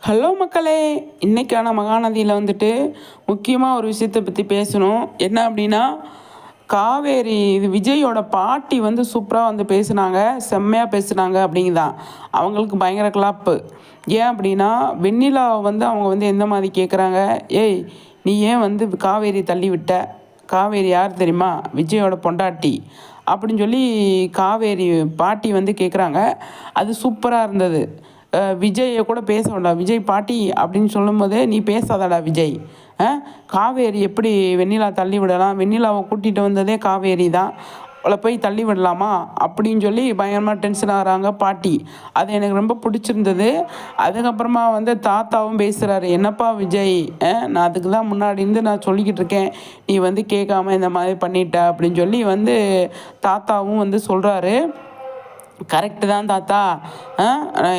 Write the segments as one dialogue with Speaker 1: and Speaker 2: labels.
Speaker 1: Hello மக்களே, இன்றைக்கான மகாநதியில் வந்துட்டு முக்கியமாக ஒரு விஷயத்தை பற்றி பேசணும். என்ன அப்படின்னா, காவேரி இது விஜயோட பாட்டி வந்து சூப்பராக வந்து பேசுனாங்க, செம்மையாக பேசுனாங்க அப்படிங்குதான். அவங்களுக்கு பயங்கர கிளாப்பு. ஏன் அப்படின்னா, வெண்ணிலாவை வந்து அவங்க வந்து எந்த மாதிரி கேட்குறாங்க, ஏய் நீ ஏன் வந்து காவேரி தள்ளி விட்ட? காவேரி யார் தெரியுமா? விஜயோட பொண்டாட்டி அப்படின்னு சொல்லி காவேரி பாட்டி வந்து கேட்குறாங்க. அது சூப்பராக இருந்தது. விஜயை கூட பேச வேண்டாம், விஜய் பாட்டி அப்படின்னு சொல்லும்போதே நீ பேசாதடா விஜய். காவேரி எப்படி வெண்ணிலா தள்ளி விடலாம்? வெண்ணிலாவை கூட்டிகிட்டு வந்ததே காவேரி தான், அவளை போய் தள்ளி விடலாமா அப்படின்னு சொல்லி பயங்கரமாக டென்ஷன் ஆகிறாங்க பாட்டி. அது எனக்கு ரொம்ப பிடிச்சிருந்தது. அதுக்கப்புறமா வந்து தாத்தாவும் பேசுகிறாரு, என்னப்பா விஜய், நான் அதுக்கு தான் முன்னாடி இருந்து நான் சொல்லிக்கிட்டு இருக்கேன், நீ வந்து கேட்காம இந்த மாதிரி பண்ணிட்ட அப்படின்னு சொல்லி வந்து தாத்தாவும் வந்து சொல்கிறாரு. கரெக்டு தான் தாத்தா,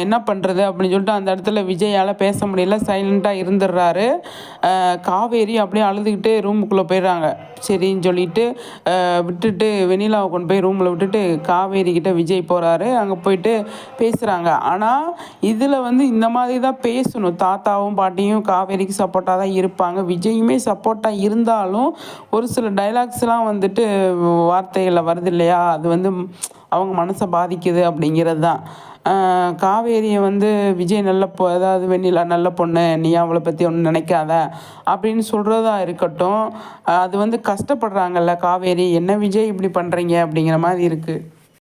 Speaker 1: என்ன பண்ணுறது அப்படின்னு சொல்லிட்டு அந்த இடத்துல விஜயால் பேச முடியல, சைலண்ட்டாக இருந்துடுறாரு. காவேரி அப்படியே அழுதுகிட்டு ரூமுக்குள்ளே போயிடுறாங்க. சரின்னு சொல்லிட்டு விட்டுட்டு வெண்ணிலாவை கொண்டு போய் ரூமில் விட்டுட்டு காவேரி கிட்ட விஜய் போகிறாரு. அங்கே போயிட்டு பேசுகிறாங்க. ஆனால் இதில் வந்து இந்த மாதிரி தான் பேசணும். தாத்தாவும் பாட்டியும் காவேரிக்கு சப்போர்ட்டாக தான் இருப்பாங்க, விஜயுமே சப்போர்ட்டாக இருந்தாலும் ஒரு சில டைலாக்ஸ்லாம் வந்துட்டு வார்த்தைகளில் வருது இல்லையா, அது வந்து அவங்க மனசை பாதிக்குது அப்படிங்கிறது தான். காவேரியை வந்து விஜய் அதாவது வெண்ணிலா நல்ல பொண்ணு, நீ அவளை பற்றி ஒன்றும் நினைக்காத அப்படின்னு சொல்கிறதா இருக்கட்டும், அது வந்து கஷ்டப்படுறாங்கல்ல காவேரி, என்ன விஜய் இப்படி பண்ணுறீங்க அப்படிங்கிற மாதிரி இருக்குது.